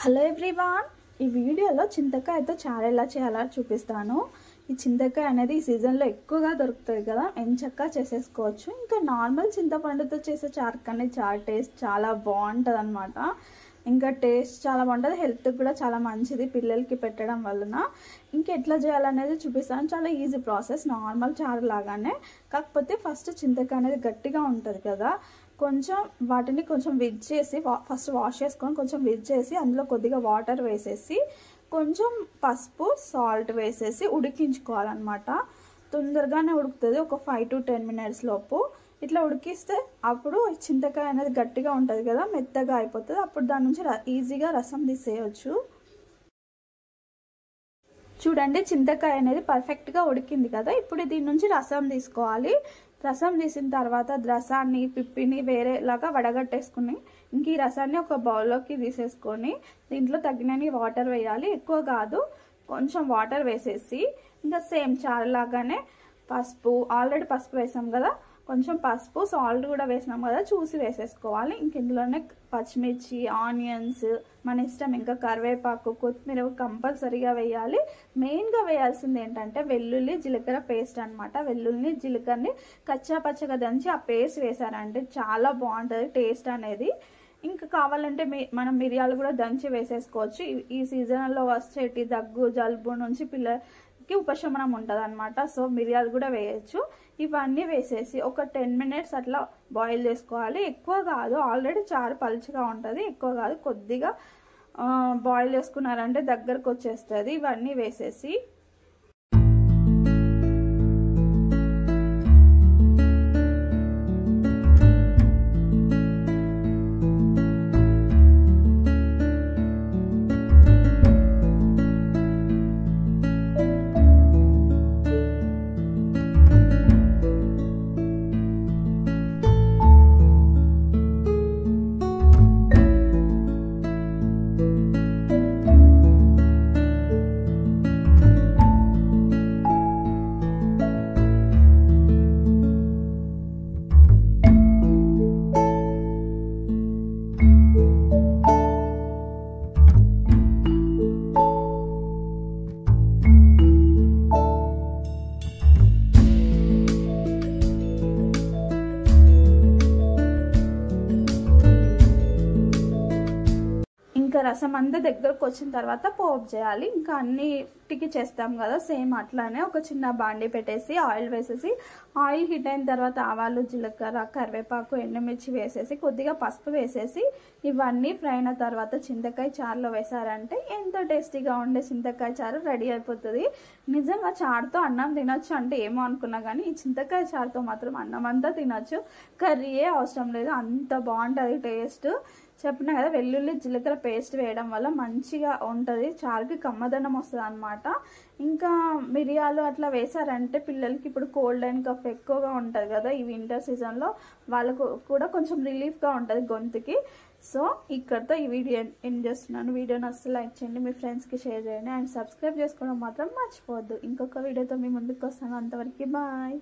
Hello everyone, ఈ వీడియోలో చింతకాయతో చారు ఎలా చేయాలో చూపిస్తాను. ఈ చింతకాయ అనేది ఈ సీజన్లో ఎక్కువగా దొరుకుతుంది కదా, ఎంచక్కా చేసేసుకోవచ్చు. ఇంకా నార్మల్ చింతపండుతో చేసే చారు కన్నా చారు టేస్ట్ చాలా బాగుంటుంది అనమాట. ఇంకా టేస్ట్ చాలా బాగుంటుంది, హెల్త్కి కూడా చాలా మంచిది పిల్లలకి పెట్టడం వలన. ఇంకా ఎట్లా చేయాలనేది చూపిస్తాను. చాలా ఈజీ ప్రాసెస్, నార్మల్ చారు లాగానే. కాకపోతే ఫస్ట్ చింతకాయ అనేది గట్టిగా ఉంటుంది కదా, కొంచెం వాటిని కొంచెం విజ్ చేసి ఫస్ట్ వాష్ చేసుకొని కొంచెం విజ్ చేసి అందులో కొద్దిగా వాటర్ వేసేసి కొంచెం పసుపు సాల్ట్ వేసేసి ఉడికించుకోవాలన్నమాట. తొందరగానే ఉడుకుతుంది, ఒక 5 to 10 minutes లోపు. ఇట్లా ఉడికిస్తే అప్పుడు చింతకాయ అనేది గట్టిగా ఉంటుంది కదా, మెత్తగా అయిపోతుంది. అప్పుడు దాని నుంచి ఈజీగా రసం తీసేయచ్చు. చూడండి, చింతకాయ అనేది పర్ఫెక్ట్గా ఉడికింది కదా. ఇప్పుడు దీని నుంచి రసం తీసుకోవాలి. రసం తీసిన తర్వాత రసాన్ని పిప్పిని వేరేలాగా వడగట్టేసుకుని ఇంక ఈ రసాన్ని ఒక బౌల్లోకి తీసేసుకొని దీంట్లో తగినన్ని వాటర్ వేయాలి. ఎక్కువ కాదు, కొంచెం వాటర్ వేసేసి ఇంకా సేమ్ చారులాగానే పసుపు, ఆల్రెడీ పసుపు వేసాం కదా, కొంచెం పసుపు సాల్ట్ కూడా వేసినాం కదా, చూసి వేసేసుకోవాలి. ఇంక ఇందులోనే పచ్చిమిర్చి, ఆనియన్స్ మన ఇష్టం, ఇంకా కరివేపాకు, కొత్తిమీర కంపల్సరీగా వేయాలి. మెయిన్గా వేయాల్సింది ఏంటంటే వెల్లుల్లి జీలకర్ర పేస్ట్ అనమాట. వెల్లుల్లిని జీలకర్రని కచ్చా పచ్చగా దంచి ఆ పేస్ట్ వేసారంటే చాలా బాగుంటుంది టేస్ట్ అనేది. ఇంకా కావాలంటే మనం మిరియాలు కూడా దంచి వేసేసుకోవచ్చు. ఈ సీజన్లో వచ్చేటి దగ్గు జలుబు నుంచి పిల్లలకి ఉపశమనం ఉంటుంది అనమాట. సో మిరియాలు కూడా వేయచ్చు. ఇవన్నీ వేసేసి ఒక 10 minutes అట్లా బాయిల్ చేసుకోవాలి. ఎక్కువ కాదు, ఆల్రెడీ చారు పలుచగా ఉంటుంది, ఎక్కువ కాదు, కొద్దిగా బాయిల్ చేసుకున్నారంటే దగ్గరకు వచ్చేస్తుంది. ఇవన్నీ వేసేసి ఇంకా రసం అంతా దగ్గరకు వచ్చిన తర్వాత పోపు చేయాలి. ఇంకా అన్నిటికి చేస్తాం కదా సేమ్ అట్లానే ఒక చిన్న బాండి పెట్టేసి ఆయిల్ వేసేసి, ఆయిల్ హీట్ అయిన తర్వాత ఆవాలు, జీలకర్ర, కరివేపాకు, ఎండుమిర్చి వేసేసి కొద్దిగా పసుపు వేసేసి ఇవన్నీ ఫ్రై అయిన తర్వాత చింతకాయ చారులో వేసారంటే ఎంతో టేస్టీగా ఉండే చింతకాయ చారు రెడీ అయిపోతుంది. నిజంగా చారుతో అన్నం తినొచ్చు అంటే ఏమో అనుకున్నా కానీ ఈ చింతకాయ చారుతో మాత్రం అన్నం అంతా తినొచ్చు, కర్రీయే అవసరం లేదు, అంత బాగుంటుంది టేస్ట్. చెప్పినా కదా, వెల్లుల్లి జీలకర్ర పేస్ట్ వేయడం వల్ల మంచిగా ఉంటుంది, చారుకి కమ్మదనం వస్తుంది అనమాట. ఇంకా మిరియాలు అట్లా వేసారంటే పిల్లలకి ఇప్పుడు కోల్డ్ అండ్ కఫ్ ఎక్కువగా ఉంటుంది కదా ఈ వింటర్ సీజన్లో, వాళ్ళకు కూడా కొంచెం రిలీఫ్గా ఉంటుంది గొంతుకి. సో ఇక్కడితో ఈ వీడియో ఎండ్ చేస్తున్నాను. వీడియోని అస్సలు లైక్ చేయండి, మీ ఫ్రెండ్స్కి షేర్ చేయండి అండ్ సబ్స్క్రైబ్ చేసుకోవడం మాత్రం మర్చిపోవద్దు. ఇంకొక వీడియోతో మీ ముందుకు వస్తాను. అంతవరకు బాయ్.